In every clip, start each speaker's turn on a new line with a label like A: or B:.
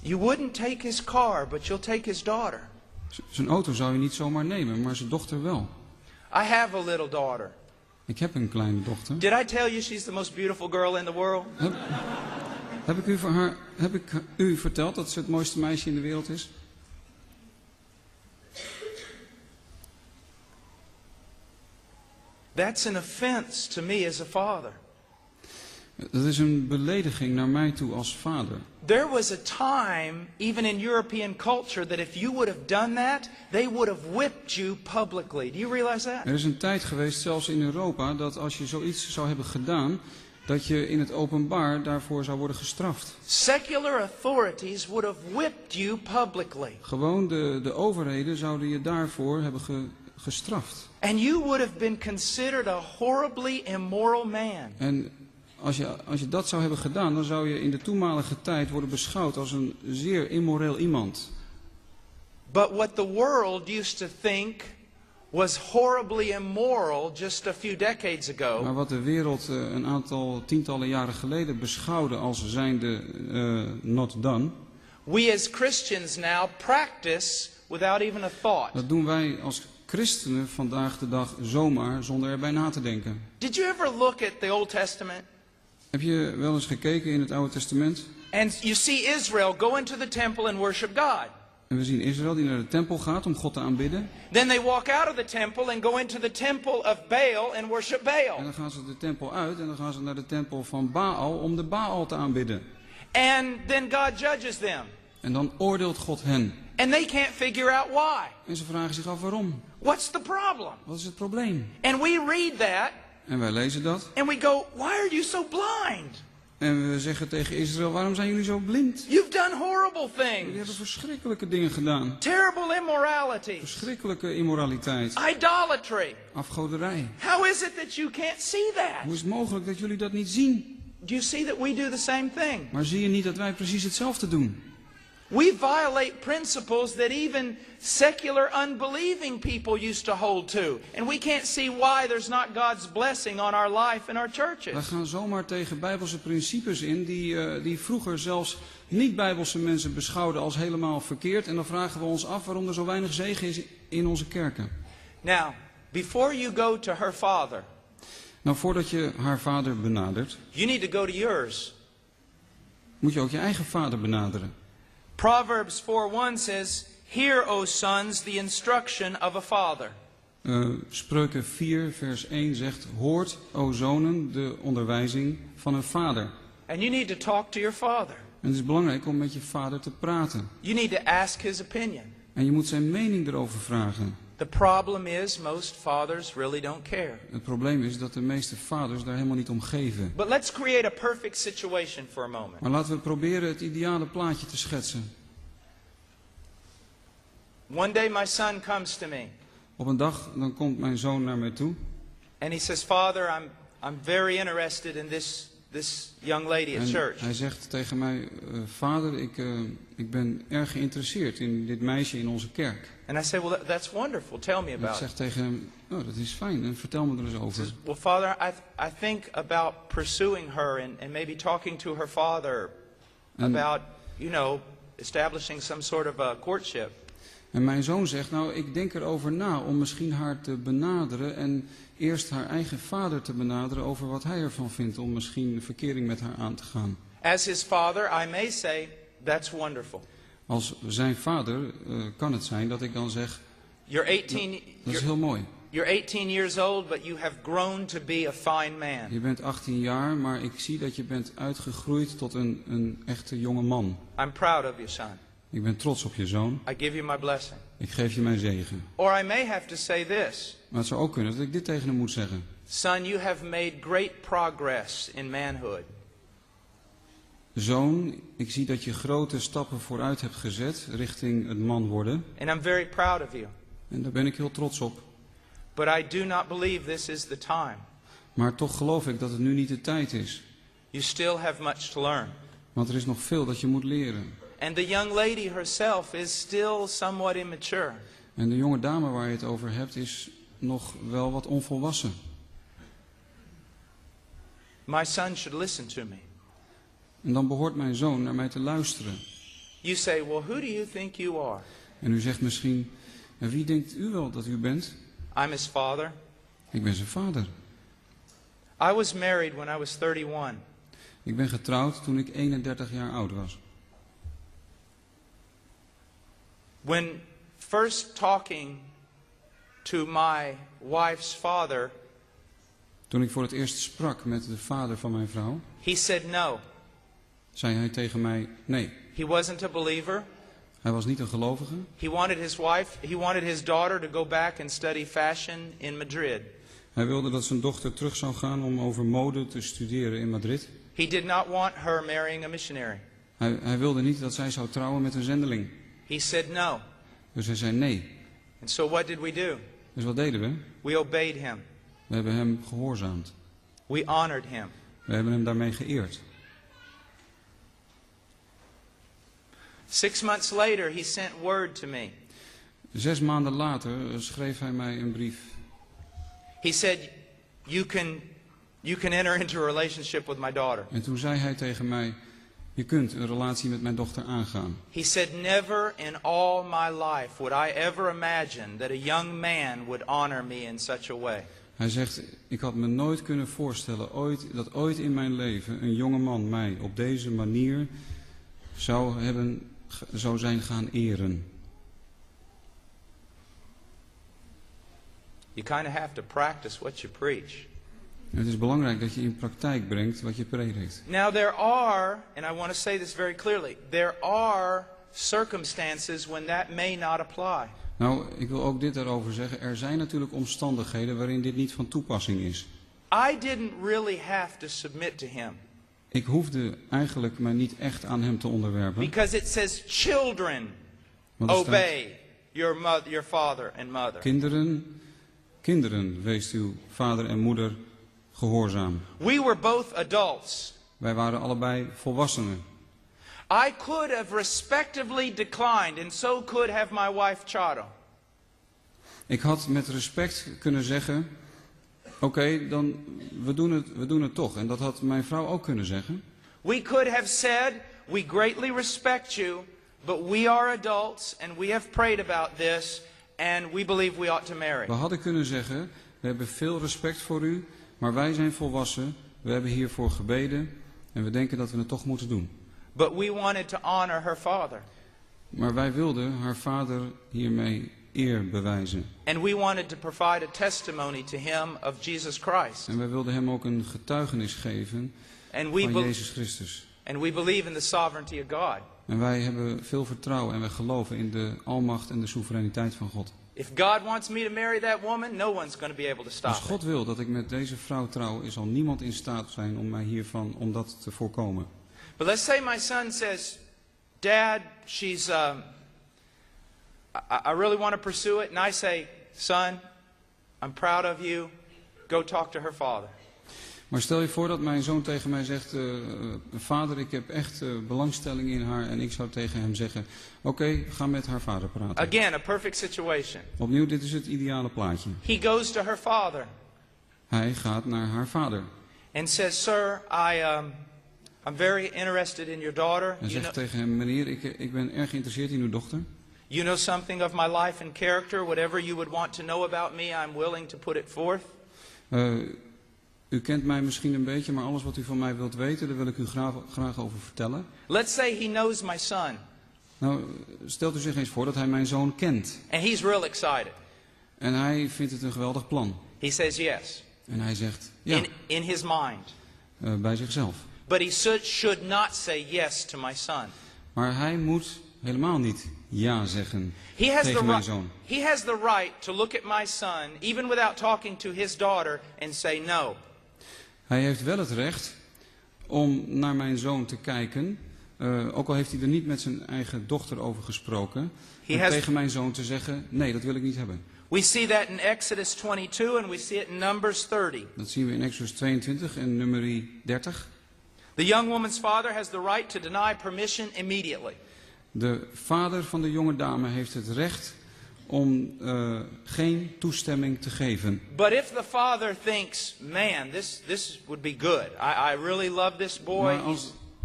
A: You wouldn't take his car, but you'll take his daughter.
B: Zijn auto zou je niet zomaar nemen, maar zijn dochter wel.
A: I have a little daughter.
B: Ik heb een kleine dochter.
A: Did I tell you she's the most beautiful girl in the world?
B: Heb ik u verteld dat ze het mooiste meisje in de wereld is?
A: That's an offense to me as a father.
B: Dat is een belediging naar mij toe als vader.
A: There was a time, even in European culture, that if you would have done that, they would have whipped you publicly. Do you realize that?
B: Er is een tijd geweest, zelfs in Europa, dat als je zoiets zou hebben gedaan, dat je in het openbaar daarvoor zou worden gestraft.
A: Secular authorities would have whipped you publicly.
B: Gewoon de overheden zouden je daarvoor hebben gestraft.
A: And you would have been considered a horribly immoral man.
B: En als je dat zou hebben gedaan, dan zou je in de toenmalige tijd worden beschouwd als een zeer immoreel iemand.
A: But what the world used to think was horribly immoral just a few decades ago.
B: Maar wat de wereld een aantal tientallen jaren geleden beschouwde als zijnde not done.
A: We as Christians now practice without even a thought.
B: Dat doen wij als christenen vandaag de dag zomaar zonder erbij na te denken.
A: Did you ever look at the Old Testament?
B: Heb je wel eens gekeken in het Oude Testament?
A: And you see Israel go into the temple and worship God.
B: En we zien Israël die naar de tempel gaat om God te aanbidden.
A: Then they walk out of the temple and go into the temple of Baal and worship Baal.
B: En dan gaan ze de tempel uit en dan gaan ze naar de tempel van Baal om de Baal te aanbidden.
A: And then God judges them.
B: En dan oordeelt God hen.
A: And they can't figure out why.
B: En ze vragen zich af waarom.
A: What's the problem?
B: Wat is het probleem?
A: And we read that.
B: En wij lezen dat.
A: And we go, why are you so blind?
B: En we zeggen tegen Israël, waarom zijn jullie zo blind?
A: You've done horrible
B: Jullie hebben
A: things.
B: verschrikkelijke dingen gedaan.
A: Terrible immorality.
B: Verschrikkelijke immoraliteit.
A: Idolatry.
B: Afgoderij.
A: How is it that you can't see that?
B: Hoe is het mogelijk dat jullie dat niet zien?
A: Do you see that we do the same thing?
B: Maar zie je niet dat wij precies hetzelfde doen?
A: We violate principles that even secular unbelieving people used to hold to. And we can't see why there's not God's blessing on our life and our
B: Wij
A: churches.
B: gaan zomaar tegen bijbelse principes in die vroeger zelfs niet-bijbelse mensen beschouwden als helemaal verkeerd. En dan vragen we ons af waarom er zo weinig zegen is in onze kerken.
A: Now, before you go to her father,
B: Nou, voordat je haar vader benadert,
A: you need to go to yours.
B: moet je ook je eigen vader benaderen.
A: Proverbs 4:1 says, "Hear, O sons, the instruction of a father."
B: Spreuken 4 vers 1 zegt, hoort, o zonen, de onderwijzing van een vader.
A: And you need to talk to your father.
B: En het is belangrijk om met je vader te praten.
A: You need to ask his opinion.
B: En je moet zijn mening erover vragen.
A: The problem is most fathers really don't care.
B: Het probleem is dat de meeste vaders daar helemaal niet om geven.
A: But let's create a perfect situation for a moment.
B: Maar laten we proberen het ideale plaatje te schetsen.
A: One day my son comes to me
B: Op een dag dan komt mijn zoon naar mij toe.
A: and he says, "Father, I'm very interested in this young lady at
B: En
A: church."
B: hij zegt tegen mij, vader, ik ben erg geïnteresseerd in dit meisje in onze kerk.
A: And I say, "Well, that's wonderful. Tell me
B: En ik
A: about
B: zeg
A: it."
B: tegen hem, oh, dat is fijn, en vertel me er eens
A: He
B: over.
A: says, "Well, Father, I think about pursuing her and maybe talking to her father about, establishing some sort of a courtship."
B: En mijn zoon zegt, nou, ik denk erover na om misschien haar te benaderen en eerst haar eigen vader te benaderen over wat hij ervan vindt om misschien verkering met haar aan te gaan.
A: As his father, I may say, "That's wonderful."
B: Als zijn vader kan het zijn dat ik dan zeg,
A: You're 18
B: dat is heel mooi.
A: You're 18 years old, but you have grown to be a fine man.
B: Je bent 18 jaar, maar ik zie dat je bent uitgegroeid tot een echte jonge man.
A: I'm proud of you, son.
B: Ik ben trots op je zoon.
A: I give you my blessing.
B: Ik geef je mijn zegen.
A: Or I may have to say this.
B: Maar het zou ook kunnen dat ik dit tegen hem moet zeggen.
A: Son, you have made great progress in manhood.
B: Zoon, ik zie dat je grote stappen vooruit hebt gezet richting het man worden.
A: And I'm very proud of you.
B: En daar ben ik heel trots op.
A: But I do not believe this is the time.
B: Maar toch geloof ik dat het nu niet de tijd is.
A: You still have much to learn.
B: Want er is nog veel dat je moet leren.
A: And the young lady herself is still somewhat immature.
B: En de jonge dame waar je het over hebt is nog wel wat onvolwassen.
A: My son should listen to me.
B: En dan behoort mijn zoon naar mij te luisteren.
A: You say, well, who do you think you are?
B: En u zegt misschien, en wie denkt u wel dat u bent?
A: I'm his father.
B: Ik ben zijn vader.
A: I was married when I was 31.
B: Ik ben getrouwd toen ik 31 jaar oud was.
A: When first talking to my wife's father,
B: Toen ik voor het eerst sprak met de vader van mijn vrouw,
A: he said no.
B: zei hij tegen mij, nee.
A: He wasn't a believer.
B: Hij was niet een gelovige.
A: He wanted his daughter to go back and study fashion in Madrid.
B: Hij wilde dat zijn dochter terug zou gaan om over mode te studeren in Madrid.
A: He did not want her marrying a missionary.
B: Hij wilde niet dat zij zou trouwen met een zendeling.
A: He said no.
B: Dus hij zei nee.
A: And so what did we do?
B: Dus wat deden we?
A: We obeyed him.
B: We hebben hem gehoorzaamd.
A: We honored him.
B: We hebben hem daarmee geëerd.
A: 6 months later, he sent word to me.
B: 6 maanden later schreef hij mij een brief.
A: He said, you can enter into a relationship with my daughter.
B: En toen zei hij tegen mij, je kunt een relatie met mijn dochter aangaan.
A: He said, never in all my life would I ever imagine that a young man would honor me in such a way.
B: Hij zegt, ik had me nooit kunnen voorstellen dat ooit in mijn leven een jonge man mij op deze manier zou zijn gaan eren.
A: You kind of have to practice what you preach.
B: Het is belangrijk dat je in praktijk brengt wat je predikt.
A: Now there are, and I want to say this very clearly, there are circumstances when that may not apply.
B: Nou, ik wil ook dit daarover zeggen. Er zijn natuurlijk omstandigheden waarin dit niet van toepassing is.
A: I didn't really have to submit to him.
B: Ik hoefde eigenlijk me niet echt aan hem te onderwerpen.
A: Because it says, children,
B: Want er staat,
A: obey your father and mother.
B: Kinderen, wees uw vader en moeder gehoorzaam.
A: We were both adults.
B: Wij waren allebei volwassenen.
A: I could have respectively declined, and so could have my wife Charo.
B: Ik had met respect kunnen zeggen, oké, dan we doen het toch. En dat had mijn vrouw ook kunnen zeggen.
A: We could have said, we greatly respect you, but we are adults and we have prayed about this and we believe we ought to marry.
B: We hadden kunnen zeggen, we hebben veel respect voor u, maar wij zijn volwassen, we hebben hiervoor gebeden en we denken dat we het toch moeten doen.
A: But we wanted to honor her father.
B: Maar wij wilden haar vader hiermee eer bewijzen.
A: And we wanted to provide a testimony to him of Jesus Christ.
B: En wij wilden hem ook een getuigenis geven van Jezus Christus.
A: And we believe in the sovereignty of God.
B: En wij hebben veel vertrouwen en wij geloven in de almacht en de soevereiniteit van God.
A: If God wants me to marry that woman, no one's going to be able to stop
B: Als God wil dat ik met deze vrouw trouw, zal niemand in staat zijn om mij hiervan, om dat te voorkomen.
A: But let's say my son says, Dad, she's, I really want to pursue it. And I say, son, I'm proud of you. Go talk to her father.
B: Maar stel je voor dat mijn zoon tegen mij zegt, vader, ik heb echt belangstelling in haar. En ik zou tegen hem zeggen, oké, ga met haar vader praten.
A: Again, a perfect situation.
B: Opnieuw, dit is het ideale plaatje.
A: He goes to her father.
B: Hij gaat naar haar vader.
A: And says, sir, I'm very interested in your daughter.
B: En zegt tegen hem, meneer, ik ben erg geïnteresseerd in uw dochter.
A: You know something of my life and character. Whatever you would want to know about me, I'm willing to put it forth.
B: U kent mij misschien een beetje, maar alles wat u van mij wilt weten, daar wil ik u graag over vertellen.
A: Let's say he knows my son.
B: Nou, stelt u zich eens voor dat hij mijn zoon kent.
A: And he's real excited.
B: En hij vindt het een geweldig plan.
A: He says yes.
B: En hij zegt ja.
A: In his mind.
B: Bij zichzelf.
A: But he should not say yes to my son.
B: Maar hij moet helemaal niet ja zeggen tegen mijn zoon.
A: He has the right to look at my son, even without talking to his daughter, and say no.
B: Hij heeft wel het recht om naar mijn zoon te kijken, ook al heeft hij er niet met zijn eigen dochter over gesproken, en tegen mijn zoon te zeggen, nee, dat wil ik niet hebben.
A: We see that in Exodus 22 and we see it in Numbers 30.
B: Dat zien we in Exodus 22 en Numeri 30.
A: The young woman's father has the right to deny permission immediately.
B: De vader van de jonge dame heeft het recht om geen toestemming te geven.
A: But if the father thinks, man, this would be good. I really love this boy.
B: Maar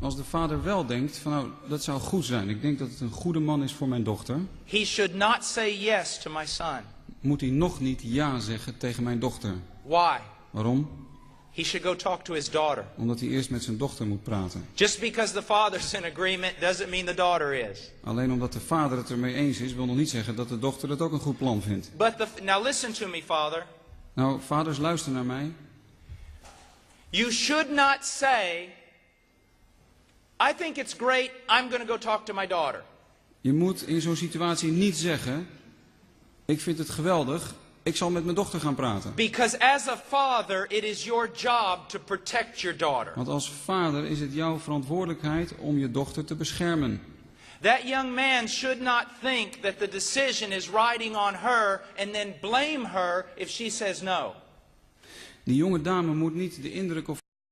B: Als de vader wel denkt van nou, dat zou goed zijn. Ik denk dat het een goede man is voor mijn dochter.
A: He should not say yes to my son.
B: Moet hij nog niet ja zeggen tegen mijn dochter.
A: Why?
B: Waarom?
A: He should go talk to his daughter.
B: Omdat hij eerst met zijn dochter moet praten.
A: Just because the father's in agreement doesn't mean the daughter is.
B: Alleen omdat de vader het ermee eens is, wil nog niet zeggen dat de dochter het ook een goed plan vindt.
A: Now listen to me, father.
B: Nou, vaders, luister naar mij.
A: You should not say, I think it's great, I'm going to go talk to my daughter.
B: Je moet in zo'n situatie niet zeggen, ik vind het geweldig, ik zal met mijn dochter gaan praten.
A: Because as a father, it is your job to protect your daughter.
B: Want als vader is het jouw verantwoordelijkheid om je dochter te beschermen.
A: That young man should not think that the decision is riding on her and then blame her if she says no.
B: Die jonge dame moet niet de indruk of